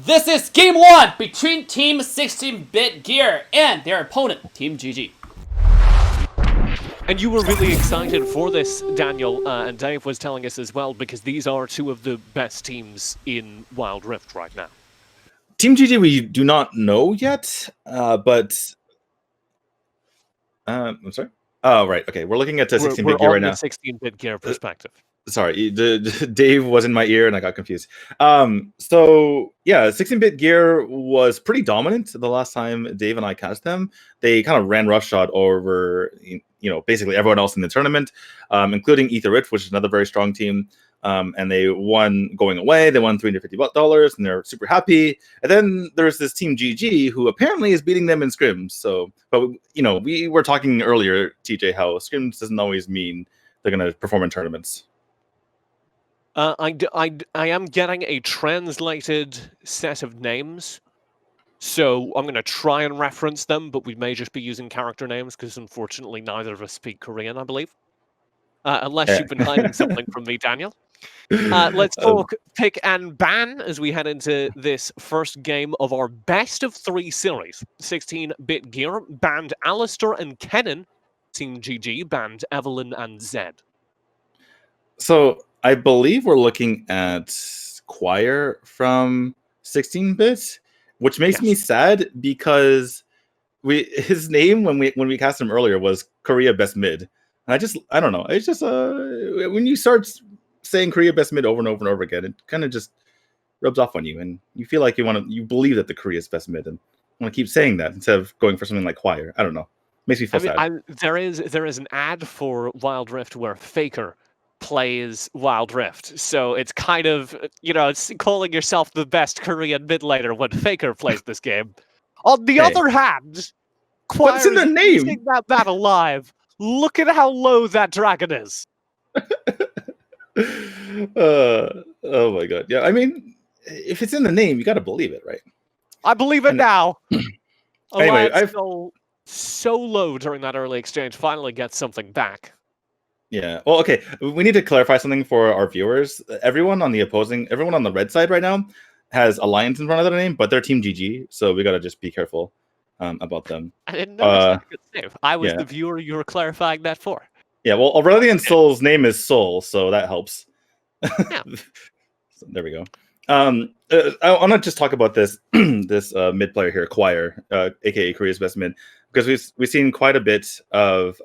This is Game 1 between Team 16-Bit Gear and their opponent, Team GG. And you were really excited for this, Daniel, and Dave was telling us as well, because these are two of the best teams in Wild Rift right now. Team GG we do not know yet, but... I'm sorry? Oh, right, okay. We're looking at 16-Bit Gear right now. We're on the 16-Bit Gear perspective. Sorry, Dave was in my ear and I got confused. So yeah, 16-Bit Gear was pretty dominant the last time Dave and I cast them. They kind of ran roughshod over, basically everyone else in the tournament, including Etherrit, which is another very strong team. And they won going away. They won $350, and they're super happy. And then there's this team GG who apparently is beating them in scrims. So, but we were talking earlier, TJ, how scrims doesn't always mean they're going to perform in tournaments. I am getting a translated set of names, so I'm going to try and reference them, but we may just be using character names because unfortunately neither of us speak Korean, I believe. Unless you've been hiding something from me, Daniel. Let's talk pick and ban as we head into this first game of our best of 3 series. 16-Bit Gear banned Alistair and Kennen. Team GG banned Evelyn and Zed. So I believe we're looking at Choir from 16-Bit, which makes me sad because his name when we cast him earlier was Korea Best Mid. And I don't know. It's just when you start saying Korea Best Mid over and over and over again, it kind of just rubs off on you, and you feel like you believe that the Korea's Best Mid, and want to keep saying that instead of going for something like Choir. I don't know. Makes me feel sad. There is an ad for Wild Rift where Faker plays Wild Rift, so it's kind of it's calling yourself the best Korean mid laner when Faker plays this game. On the other hand, Choir in the name. Keeping that battle alive. Look at how low that dragon is. Oh my god! Yeah, I mean, if it's in the name, you got to believe it, right? I believe it now. Anyway, Alliance so low during that early exchange. Finally gets something back. Yeah. Well, okay. We need to clarify something for our viewers. Everyone on the red side right now has Alliance in front of their name, but they're Team GG, so we got to just be careful about them. I didn't know good save. I was the viewer you were clarifying that for. Yeah, well, Aurelian Soul's name is Soul, so that helps. Yeah. So there we go. I want to just talk about this this mid player here, Choir, aka Korea's Best Mid, because we've seen quite a bit of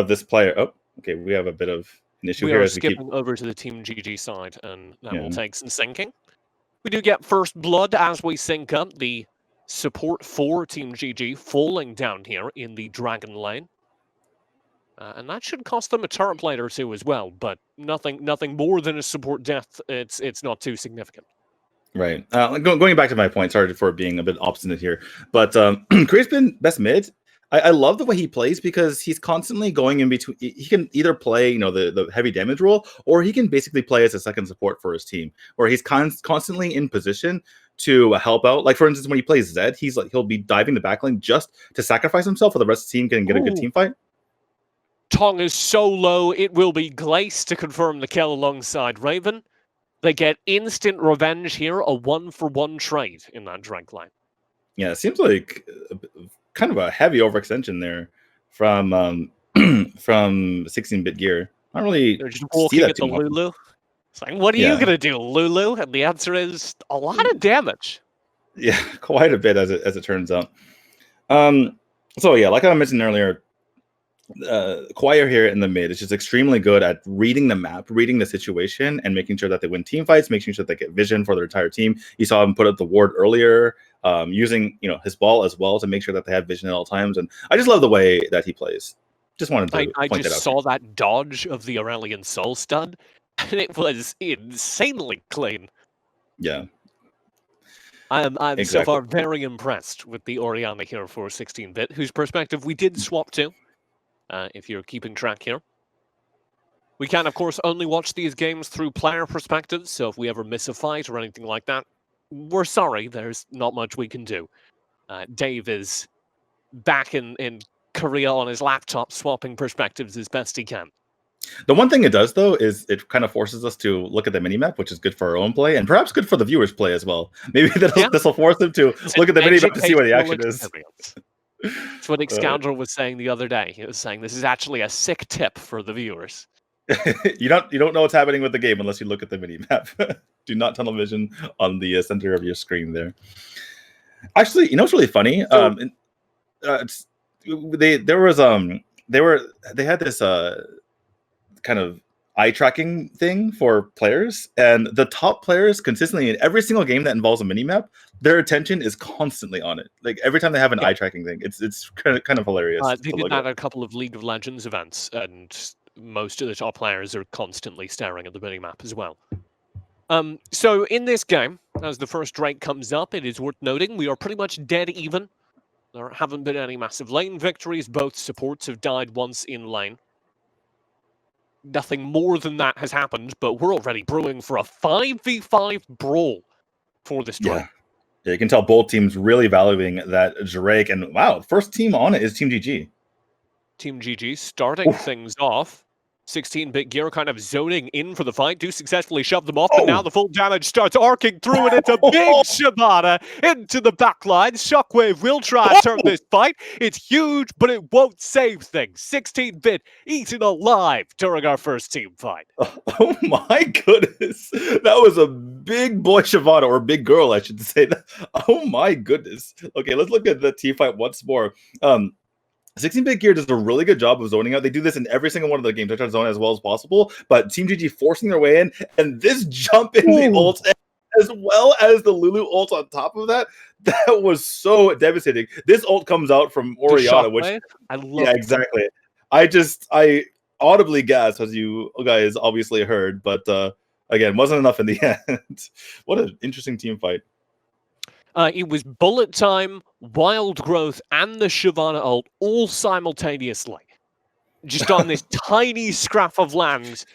this player. Oh, okay, we have a bit of an issue here. We are skipping over to the Team GG side, and that will take some syncing. We do get first blood as we sync up. The support for Team GG falling down here in the Dragon lane. And that should cost them a turret plate or two as well, but nothing more than a support death. It's not too significant. Right. Going back to my point, sorry for being a bit obstinate here, but Korea's been best mid. I love the way he plays because he's constantly going in between. He can either play, the heavy damage role, or he can basically play as a second support for his team, where he's constantly in position to help out. Like for instance, when he plays Zed, he'll be diving the backlane just to sacrifice himself, so the rest of the team can get a good team fight. Tong is so low, it will be Glace to confirm the kill alongside Raven. They get instant revenge here, a 1-for-1 trade in that drag line. Yeah, it seems like kind of a heavy overextension there from 16-Bit Gear. I don't really They're just walking at the Lulu. It's like, what are you going to do, Lulu? And the answer is a lot of damage. Yeah, quite a bit as it turns out. So yeah, like I mentioned earlier, Choir here in the mid is just extremely good at reading the map, reading the situation, and making sure that they win team fights, making sure that they get vision for their entire team. You saw him put up the ward earlier, using his ball as well to make sure that they have vision at all times. And I just love the way that he plays. Just wanted to I point just that out. saw that dodge of the Aurelian Soul stun, and it was insanely clean. Yeah. I'm so far very impressed with the Orianna here for 16-Bit, whose perspective we did swap to. If you're keeping track here. We can, of course, only watch these games through player perspectives, so if we ever miss a fight or anything like that, we're sorry, there's not much we can do. Dave is back in Korea on his laptop, swapping perspectives as best he can. The one thing it does, though, is it kind of forces us to look at the minimap, which is good for our own play, and perhaps good for the viewers' play as well. Maybe this will force them to look at the minimap to see where the action is. That's what Scoundrel was saying the other day. He was saying this is actually a sick tip for the viewers. You don't know what's happening with the game unless you look at the minimap. Do not tunnel vision on the center of your screen there. Actually, you know what's really funny? They had this kind of eye tracking thing for players, and the top players consistently in every single game that involves a minimap, their attention is constantly on it. Like every time they have an eye tracking thing, it's kind of hilarious. They did that at a couple of League of Legends events, and most of the top players are constantly staring at the minimap as well. So in this game, as the first Drake comes up, it is worth noting we are pretty much dead even. There haven't been any massive lane victories. Both supports have died once in lane. Nothing more than that has happened, but we're already brewing for a 5v5 brawl for this Drake. Yeah, you can tell both teams really valuing that Drake. And wow, first team on it is Team GG. Team GG starting things off. 16-bit gear kind of zoning in for the fight. Do successfully shove them off, but now the full damage starts arcing through, and it's a big Shyvana into the backline. Shockwave will try and turn this fight. It's huge, but it won't save things. 16-bit eaten alive during our first team fight. Oh my goodness. That was a big boy Shyvana, or big girl, I should say. Oh my goodness. Okay, let's look at the team fight once more. 16-bit gear does a really good job of zoning out. They do this in every single one of the games. They try to zone as well as possible, but Team GG forcing their way in, and this jump in the ult, as well as the Lulu ult on top of that, that was so devastating. This ult comes out from Oriana, which I love exactly. I audibly gasped, as you guys obviously heard, but again, wasn't enough in the end. What an interesting team fight. It was bullet time, wild growth, and the Shyvana ult all simultaneously. Just on this tiny scrap of land,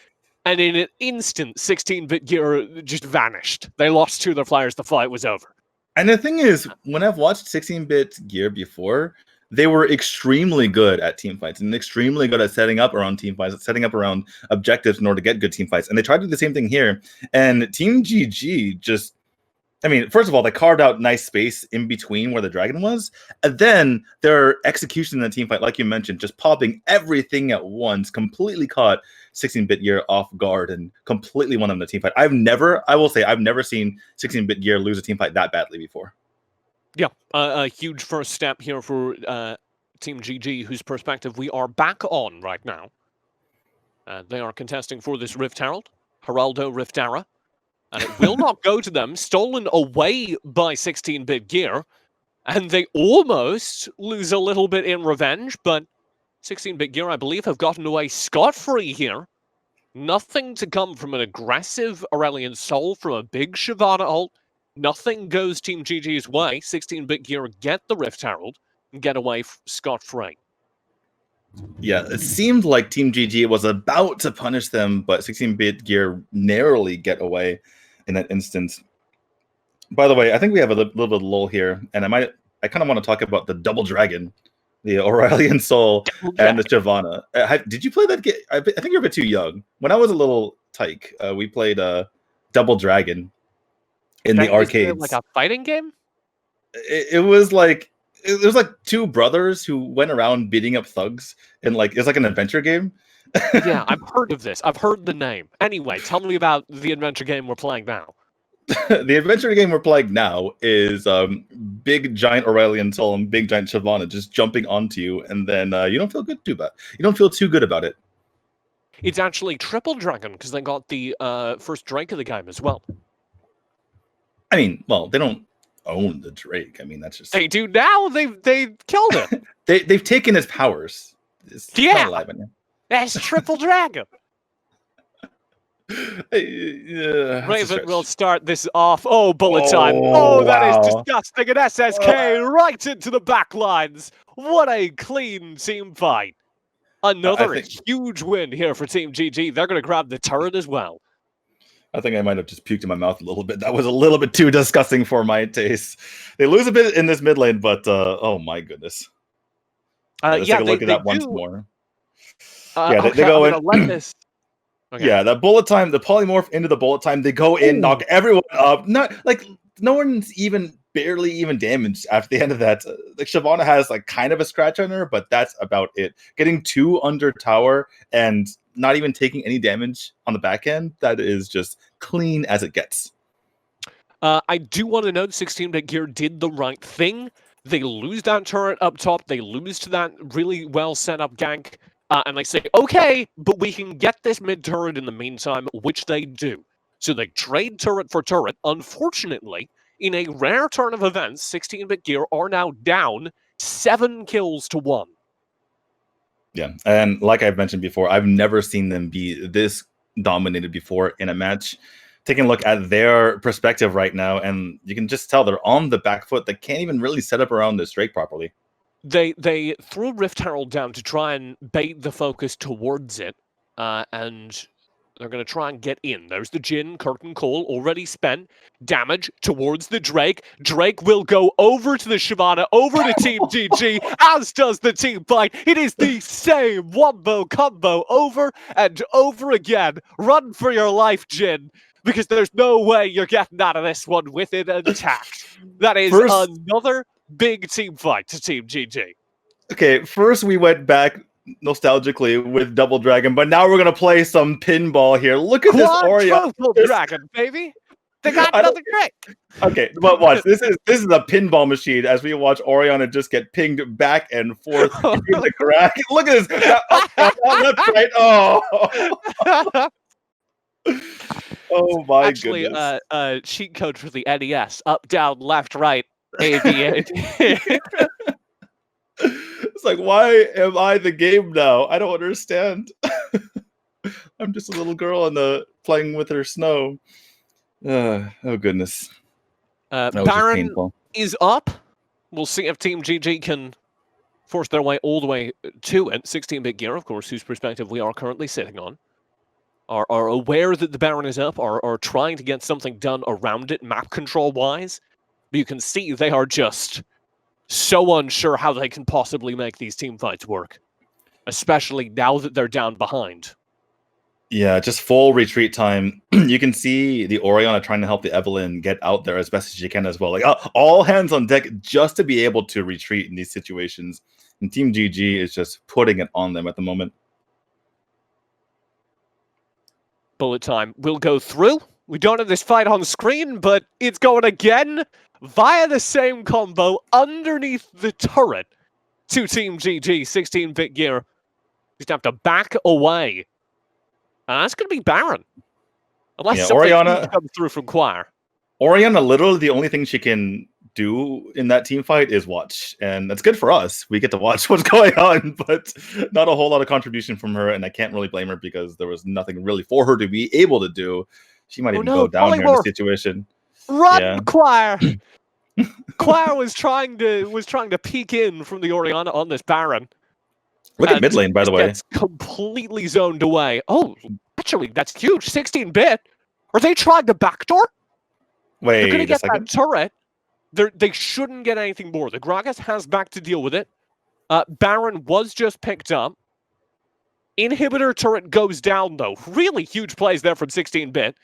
and in an instant, 16-bit gear just vanished. They lost two of their players, the fight was over. And the thing is, when I've watched 16-bit gear before, they were extremely good at team fights and extremely good at setting up around team fights, setting up around objectives in order to get good team fights. And they tried to do the same thing here. And Team GG just... I mean, first of all, they carved out nice space in between where the dragon was. And then their execution in the team fight, like you mentioned, just popping everything at once, completely caught 16-bit gear off guard and completely won them the team fight. I've never seen 16-bit gear lose a team fight that badly before. Yeah, a huge first step here for Team GG, whose perspective we are back on right now. They are contesting for this Rift Herald, Heraldo Riftara. And it will not go to them, stolen away by 16-bit gear. And they almost lose a little bit in revenge, but 16-bit gear, I believe, have gotten away scot-free here. Nothing to come from an aggressive Aurelion Sol from a big Shyvana ult. Nothing goes Team GG's way. 16-bit gear get the Rift Herald and get away scot-free. Yeah, it seemed like Team GG was about to punish them, but 16-bit gear narrowly get away in that instance. By the way, I think we have a little bit of lull here, and I kind of want to talk about the Double Dragon, the Aurelion Sol, and the Shyvana. Did you play that game? I think you're a bit too young. When I was a little tyke, we played Double Dragon in the arcades. Like a fighting game? It was like two brothers who went around beating up thugs, and like it's like an adventure game. Yeah, I've heard of this. I've heard the name. Anyway, tell me about the adventure game we're playing now. The adventure game we're playing now is big giant Aurelion Sol and big giant Shyvana just jumping onto you, and then you don't feel too good about it. It's actually Triple Dragon because they got the first Drake of the game as well. I mean, well, they don't own the Drake. I mean, that's just they do now. They killed it. They've taken his powers. That's Triple Dragon. Raven will start this off. Oh, bullet time. Oh, that is disgusting. An SSK right into the back lines. What a clean team fight. Another huge win here for Team GG. They're going to grab the turret as well. I think I might have just puked in my mouth a little bit. That was a little bit too disgusting for my taste. They lose a bit in this mid lane, but oh my goodness. Let's take a look at that once more. They go in. Okay. Yeah, the bullet time, the polymorph into the bullet time, they go in, knock everyone up. Not like no one's even barely even damaged after the end of that. Like Shyvana has like kind of a scratch on her, but that's about it. Getting 2 under tower and not even taking any damage on the back end, that is just clean as it gets. I do want to note 16-bit gear did the right thing. They lose that turret up top. They lose to that really well set up gank. And they say, okay, but we can get this mid turret in the meantime, which they do. So they trade turret for turret. Unfortunately, in a rare turn of events, 16-bit gear are now down 7 kills to 1. Yeah, and like I've mentioned before, I've never seen them be this dominated before in a match. Taking a look at their perspective right now, and you can just tell they're on the back foot. They can't even really set up around this Drake properly. They threw Rift Herald down to try and bait the focus towards it, and they're going to try and get in. There's the Jhin, Curtain Call, already spent. Damage towards the Drake. Drake will go over to the Shyvana, over to Team GG, as does the team fight. It is the same wombo combo over and over again. Run for your life, Jhin, because there's no way you're getting out of this one with it intact. That is another big team fight to Team GG. Okay, first we went back nostalgically with Double Dragon, but now we're gonna play some pinball here. Look at this Orion. Dragon, baby. They got another trick. Okay, but watch. This is a pinball machine as we watch Oriana just get pinged back and forth in the crack. Look at this. That's right. Oh. Oh my goodness. Cheat code for the NES. Up, down, left, right. A, B, A, D. It's like, why am I the game now? I don't understand. I'm just a little girl playing with her snow. Oh goodness. Baron is up. We'll see if Team GG can force their way all the way to it. 16-bit gear, of course, whose perspective we are currently sitting on, are aware that the Baron is up, are trying to get something done around it, map control-wise. But you can see they are just so unsure how they can possibly make these team fights work, especially now that they're down behind. Yeah, just full retreat time. You can see the Oriana trying to help the Evelyn get out there as best as she can as well. Like all hands on deck just to be able to retreat in these situations. And Team GG is just putting it on them at the moment. Bullet time will go through. We don't have this fight on screen, but it's going again via the same combo underneath the turret to Team GG. 16-bit gear just have to back away. That's going to be Baron. Unless Oriana comes through from Choir. Oriana, literally the only thing she can do in that team fight is watch. And that's good for us. We get to watch what's going on, but not a whole lot of contribution from her. And I can't really blame her because there was nothing really for her to be able to do. She might even go down here in this situation. Run, Choir! Choir was trying to peek in from the Oriana on this Baron. Look at mid lane, by the way. Gets completely zoned away. Oh, actually, that's huge. 16-bit. Are they trying the backdoor? Wait, they're going to get that turret. They shouldn't get anything more. The Gragas has back to deal with it. Baron was just picked up. Inhibitor turret goes down, though. Really huge plays there from 16-bit.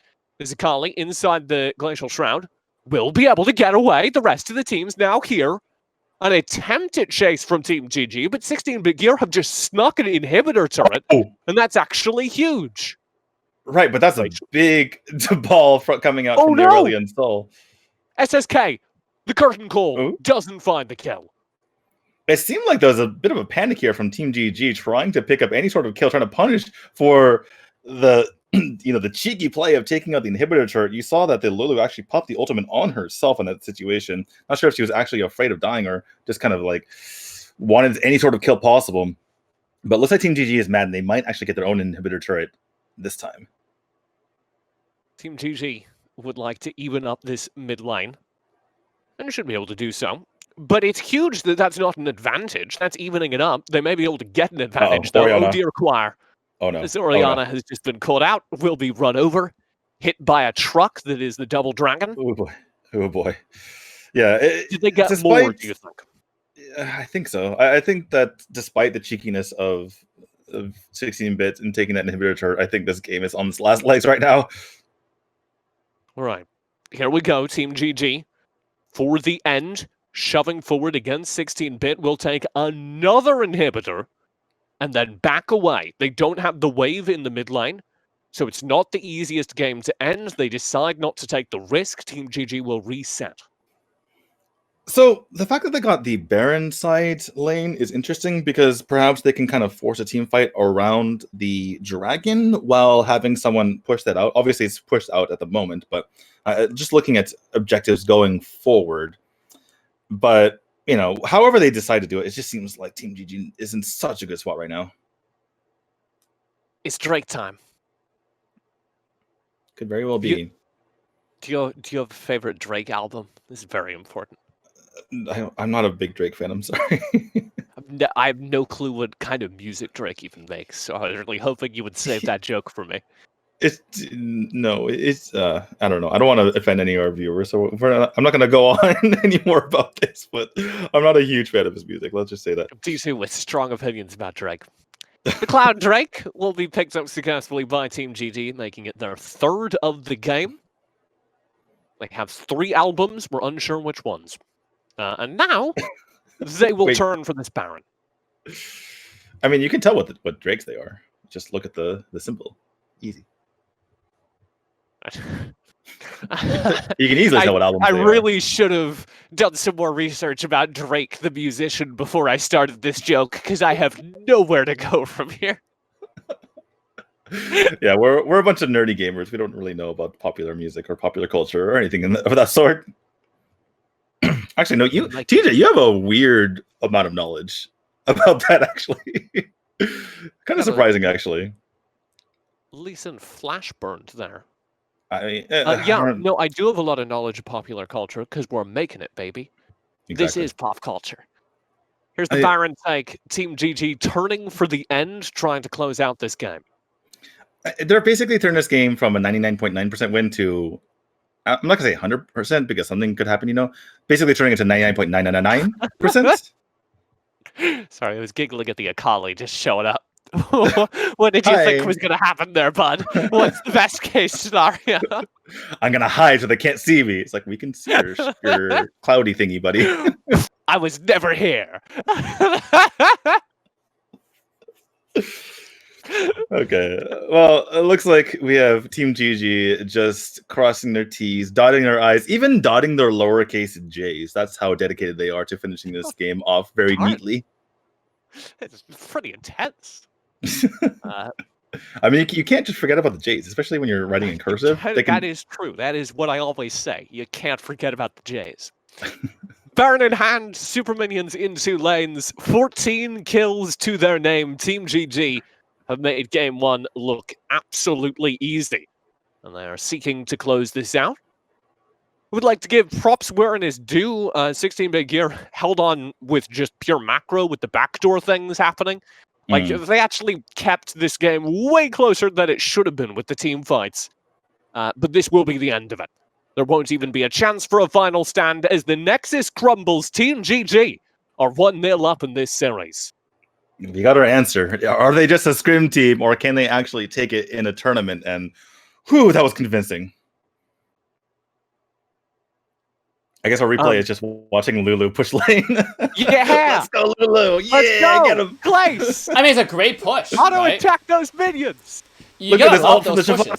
Zikali inside the Glacial Shroud will be able to get away. The rest of the team's now here. An attempt at chase from Team GG, but 16-bit gear have just snuck an inhibitor turret, and that's actually huge. Right, but that's a big ball coming out from the Aurelion Soul. SSK, the curtain call, doesn't find the kill. It seemed like there was a bit of a panic here from Team GG trying to pick up any sort of kill, trying to punish for the the cheeky play of taking out the inhibitor turret. You saw that the Lulu actually popped the ultimate on herself in that situation. Not sure if she was actually afraid of dying or just kind of like wanted any sort of kill possible. But looks like Team GG is mad and they might actually get their own inhibitor turret this time. Team GG would like to even up this mid lane, and should be able to do so. But it's huge that that's not an advantage. That's evening it up. They may be able to get an advantage, though. Oriana. Oh, dear Choir. Oh, no. This Oriana has just been caught out, will be run over, hit by a truck that is the Double Dragon. Oh, boy. Oh, boy. Yeah. Did they get more, do you think? I think so. I think that despite the cheekiness of of 16-bit and taking that inhibitor turret, I think this game is on its last legs right now. All right, here we go, Team GG. For the end, shoving forward against 16-bit, will take another inhibitor and then back away. They don't have the wave in the mid lane, so it's not the easiest game to end. They decide not to take the risk. Team GG will reset. So the fact that they got the Baron side lane is interesting because perhaps they can kind of force a team fight around the dragon while having someone push that out. Obviously, it's pushed out at the moment, but just looking at objectives going forward. But, you know, however they decide to do it, it just seems like Team GG is in such a good spot right now. It's Drake time. Could very well be. Do you have a favorite Drake album? This is very important. I'm not a big Drake fan, I'm sorry. I have no clue what kind of music Drake even makes, so I was really hoping you would save that joke for me. I don't know. I don't want to offend any of our viewers, so I'm not going to go on anymore about this, but I'm not a huge fan of his music. Let's just say that. DC with strong opinions about Drake. The Cloud Drake will be picked up successfully by Team GG, making it their third of the game. They have 3 albums, we're unsure which ones. And now, they will turn for this Baron. I mean, you can tell what Drakes they are. Just look at the symbol. Easy. You can easily tell what album I really should have done some more research about Drake the musician before I started this joke, because I have nowhere to go from here. Yeah, we're a bunch of nerdy gamers. We don't really know about popular music or popular culture or anything of that sort. Actually, no, TJ, you have a weird amount of knowledge about that, actually. Kind of surprising, actually. Listen, flash burned there. I mean, no, I do have a lot of knowledge of popular culture because we're making it, baby. Exactly. This is pop culture. Here's the Baron take. Team GG turning for the end, trying to close out this game. They're basically turning this game from a 99.9% win to, I'm not going to say 100% because something could happen, you know. Basically turning it to 99.999%. Sorry, I was giggling at the Akali just showing up. What did you think was going to happen there, bud? What's the best case scenario? I'm going to hide so they can't see me. It's like, we can see your cloudy thingy, buddy. I was never here. Okay. Well, it looks like we have Team GG just crossing their T's, dotting their I's, even dotting their lowercase J's. That's how dedicated they are to finishing this game off very neatly. It's pretty intense. I mean, you can't just forget about the J's, especially when you're writing in cursive. That is true. That is what I always say. You can't forget about the J's. Baron in hand, super minions in 2 lanes, 14 kills to their name. Team GG have made game 1 look absolutely easy, and they are seeking to close this out. Would like to give props where it is due. 16-bit gear held on with just pure macro with the backdoor things happening. Like, they actually kept this game way closer than it should have been with the team fights. But this will be the end of it. There won't even be a chance for a final stand as the Nexus crumbles. Team GG are 1-0 up in this series. We got our answer. Are they just a scrim team, or can they actually take it in a tournament? And, whew, that was convincing. I guess our replay is just watching Lulu push lane. Yeah! Let's go, Lulu! Let's go! Get him! Glace! I mean, it's a great push. Auto-attack those minions! You gotta love those pushes.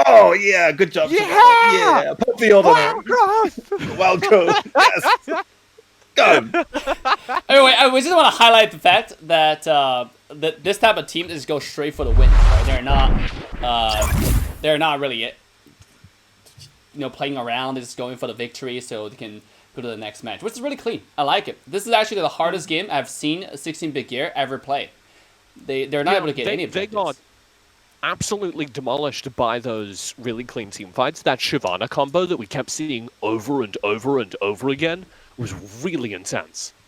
Oh, yeah, good job. Yeah, put the ult on Wild growth! Wild growth, yes! Go! Anyway, I just want to highlight the fact that that this type of team just goes straight for the win. Right? They're not really playing around. They're just going for the victory so they can go to the next match, which is really clean. I like it. This is actually the hardest game I've seen 16-bit gear ever play. They're not able to get any of They got absolutely demolished by those really clean team fights. That Shyvana combo that we kept seeing over and over and over again was really intense.